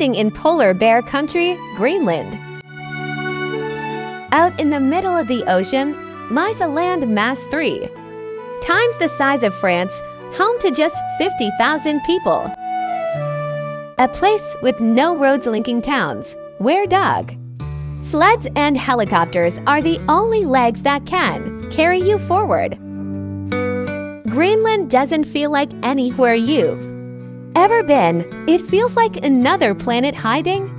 ending in polar bear country, Greenland. Out in the middle of the ocean lies a land mass 3 times the size of France, home to just 50,000 people. A place with no roads linking towns, where dog sleds and helicopters are the only legs that can carry you forward. Greenland doesn't feel like anywhere you've ever been. It feels like another planet hiding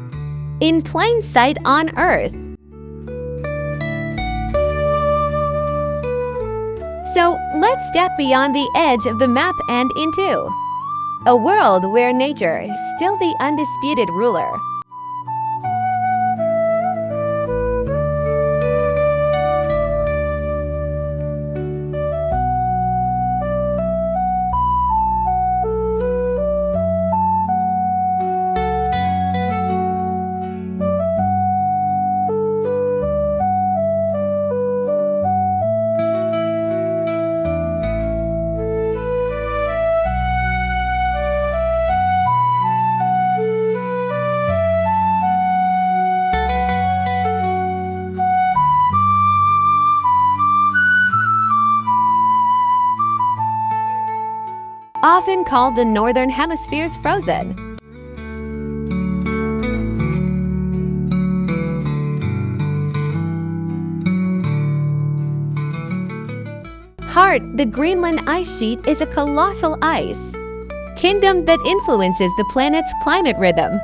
in plain sight on Earth. So let's step beyond the edge of the map and into a world where nature is still the undisputed ruler. Often called the Northern Hemisphere's frozen heart, the Greenland ice sheet is a colossal ice kingdom that influences the planet's climate rhythm.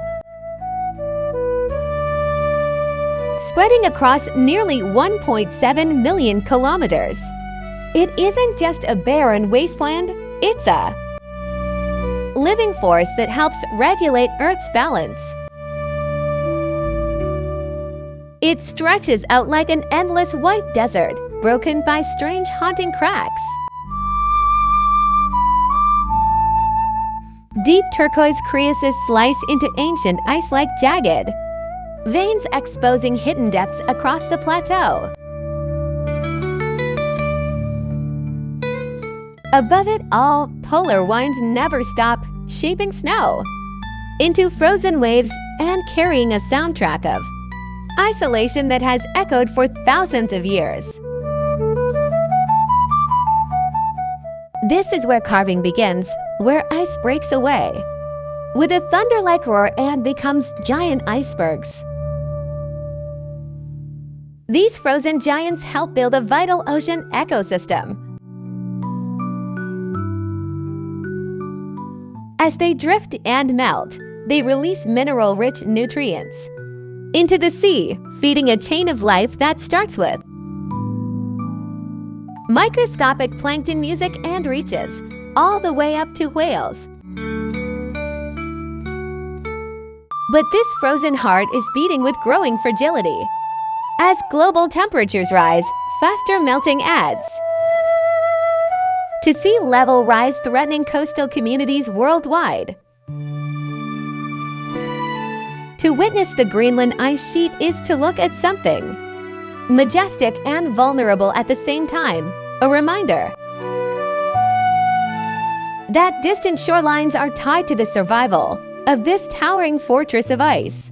Spreading across nearly 1.7 million kilometers, it isn't just a barren wasteland, it's a living force that helps regulate Earth's balance. It stretches out like an endless white desert, broken by strange haunting cracks. Deep turquoise crevices slice into ancient ice-like jagged veins, exposing hidden depths across the plateau. Above it all, polar winds never stop shaping snow into frozen waves and carrying a soundtrack of isolation that has echoed for thousands of years. This is where carving begins, where ice breaks away with a thunder-like roar and becomes giant icebergs. These frozen giants help build a vital ocean ecosystem. As they drift and melt, they release mineral-rich nutrients into the sea, feeding a chain of life that starts with microscopic plankton music and reaches all the way up to whales. But this frozen heart is beating with growing fragility. As global temperatures rise, faster melting adds to sea level rise, threatening coastal communities worldwide. To witness the Greenland ice sheet is to look at something majestic and vulnerable at the same time, a reminder that distant shorelines are tied to the survival of this towering fortress of ice.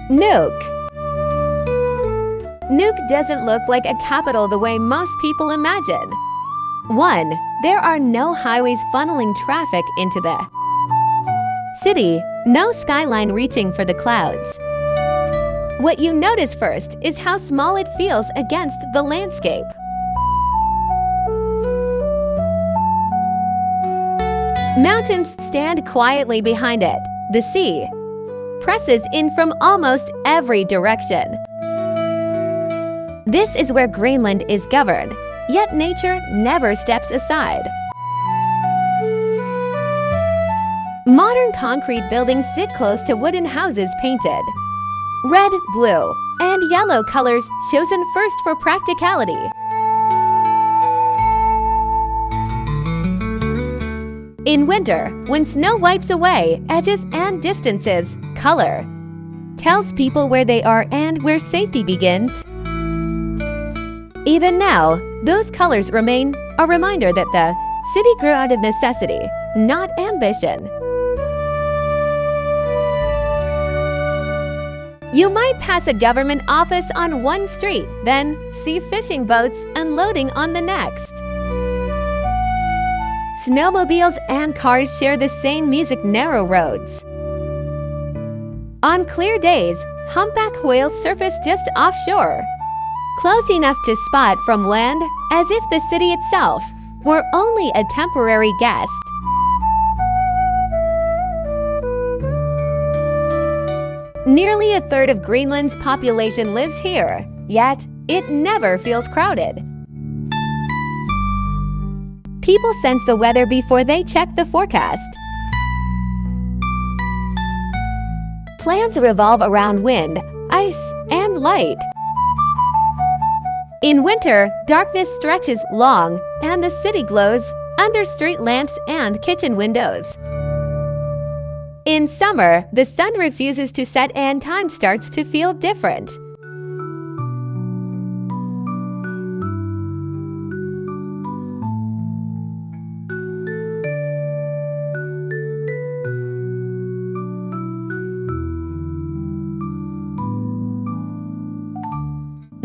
Nuuk. Nuuk doesn't look like a capital the way most people imagine. 1. There are no highways funneling traffic into the city, no skyline reaching for the clouds. What you notice first is how small it feels against the landscape. Mountains stand quietly behind it. The sea presses in from almost every direction. This is where Greenland is governed, yet nature never steps aside. Modern concrete buildings sit close to wooden houses painted red, blue, and yellow colors, chosen first for practicality. In winter, when snow wipes away edges and distances, color tells people where they are and where safety begins. Even now, those colors remain a reminder that the city grew out of necessity, not ambition. You might pass a government office on one street, then see fishing boats unloading on the next. Snowmobiles and cars share the same music narrow roads. On clear days, humpback whales surface just offshore, close enough to spot from land as if the city itself were only a temporary guest. Nearly a third of Greenland's population lives here, yet it never feels crowded. People sense the weather before they check the forecast. Plans revolve around wind, ice, and light. In winter, darkness stretches long, and the city glows under street lamps and kitchen windows. In summer, the sun refuses to set and time starts to feel different.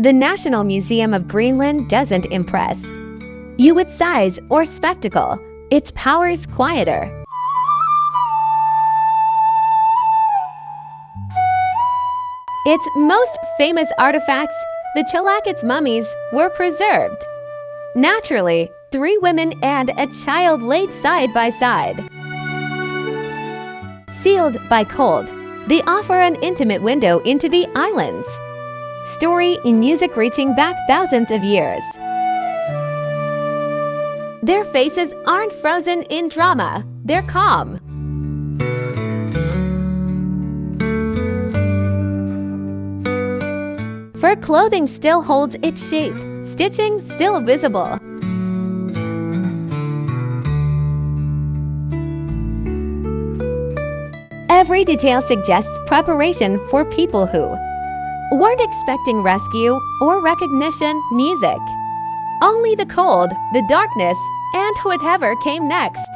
The National Museum of Greenland doesn't impress you with size or spectacle. Its power's quieter. Its most famous artifacts, the Chalakot's mummies, were preserved. Naturally, 3 women and a child laid side by side. Sealed by cold, they offer an intimate window into the islands. Story in music reaching back thousands of years. Their faces aren't frozen in drama, they're calm. Fur clothing still holds its shape, stitching still visible. Every detail suggests preparation for people who weren't expecting rescue or recognition music. Only the cold, the darkness, and whatever came next.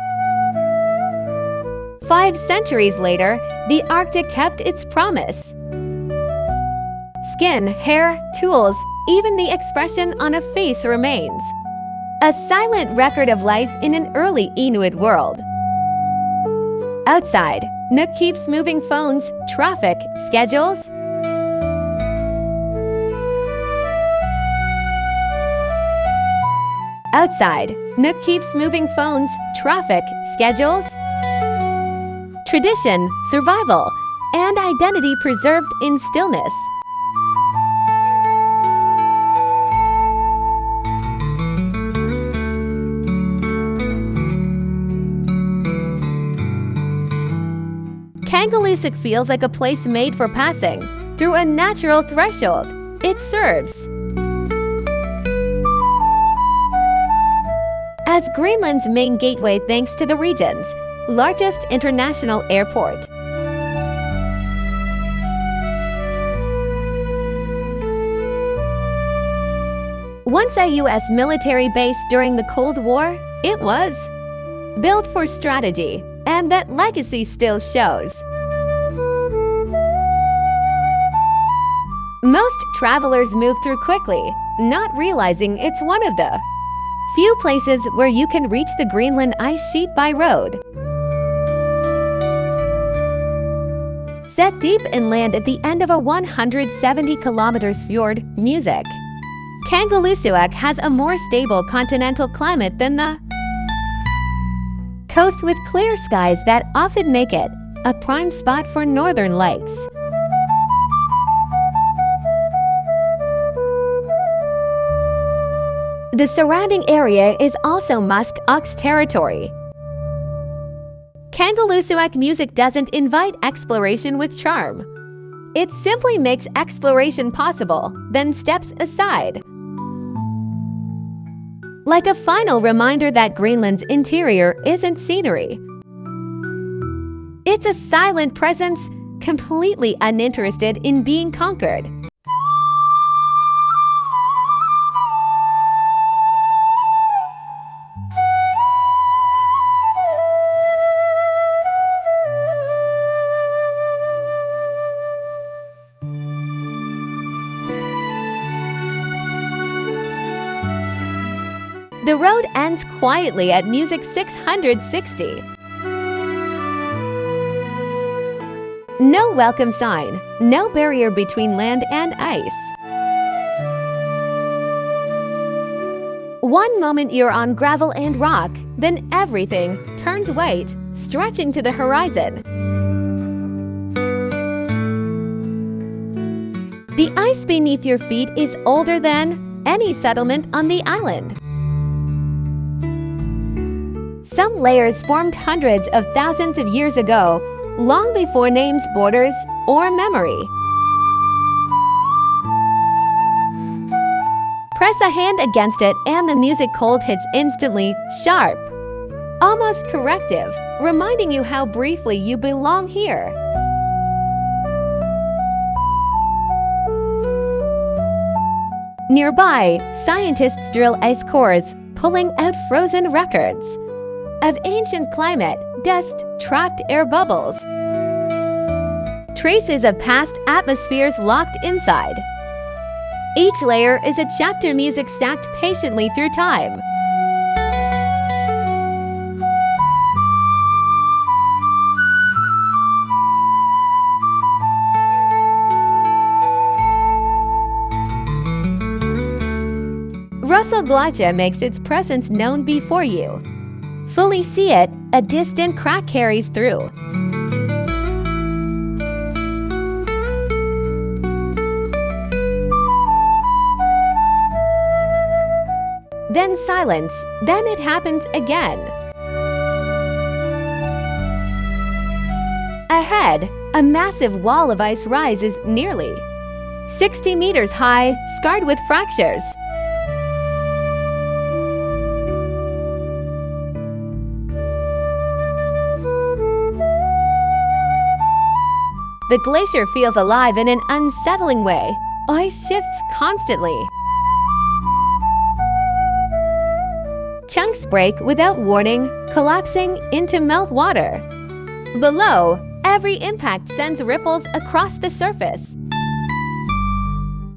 5 centuries later, the Arctic kept its promise. Skin, hair, tools, even the expression on a face remains. A silent record of life in an early Inuit world. Outside, Nook keeps moving phones, traffic, schedules. Outside, Nook keeps moving phones, traffic, schedules. Tradition, survival, and identity preserved in stillness. Kangalusuk feels like a place made for passing through a natural threshold. It serves as Greenland's main gateway thanks to the region's largest international airport. Once a U.S. military base during the Cold War, it was built for strategy, and that legacy still shows. Most travelers move through quickly, not realizing it's one of the few places where you can reach the Greenland ice sheet by road. Set deep inland at the end of a 170-kilometer fjord, music. Kangalusuk has a more stable continental climate than the coast, with clear skies that often make it a prime spot for northern lights. The surrounding area is also musk ox territory. Kangalusuk music doesn't invite exploration with charm. It simply makes exploration possible, then steps aside. like a final reminder that Greenland's interior isn't scenery. It's a silent presence, completely uninterested in being conquered. The road ends quietly at music 660. No welcome sign, no barrier between land and ice. One moment you're on gravel and rock, then everything turns white, stretching to the horizon. The ice beneath your feet is older than any settlement on the island. Some layers formed hundreds of thousands of years ago, long before names, borders, or memory. Press a hand against it and the music cold hits instantly, sharp, almost corrective, reminding you how briefly you belong here. Nearby, scientists drill ice cores, pulling out frozen records of ancient climate, dust, trapped air bubbles, traces of past atmospheres locked inside. Each layer is a chapter music stacked patiently through time. Russell Glacier makes its presence known before you. Fully see it, a distant crack carries through. Then silence, then it happens again. Ahead, a massive wall of ice rises nearly 60 meters high, scarred with fractures. The glacier feels alive in an unsettling way. Ice shifts constantly. Chunks break without warning, collapsing into meltwater. Below, every impact sends ripples across the surface.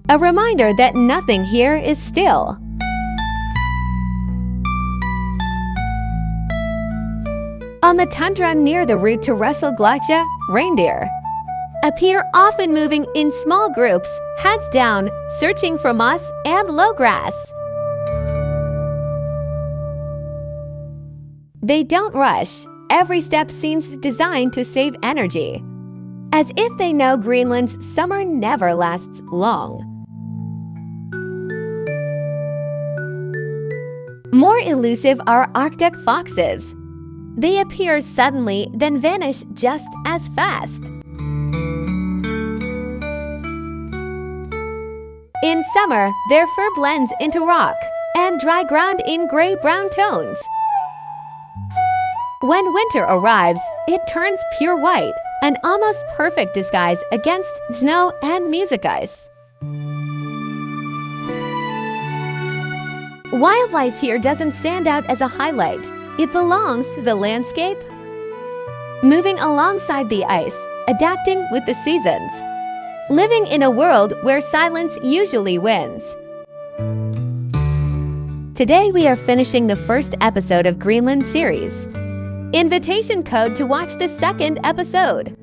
A reminder that nothing here is still. On the tundra near the route to Russell Glacier, reindeer appear often moving in small groups, heads down, searching for moss and low grass. They don't rush. Every step seems designed to save energy, as if they know Greenland's summer never lasts long. More elusive are Arctic foxes. They appear suddenly, then vanish just as fast. In summer, their fur blends into rock and dry ground in gray-brown tones. When winter arrives, it turns pure white, an almost perfect disguise against snow and music ice. Wildlife here doesn't stand out as a highlight. It belongs to the landscape, moving alongside the ice, adapting with the seasons, living in a world where silence usually wins. Today we are finishing the first episode of Greenland series. Invitation code to watch the second episode.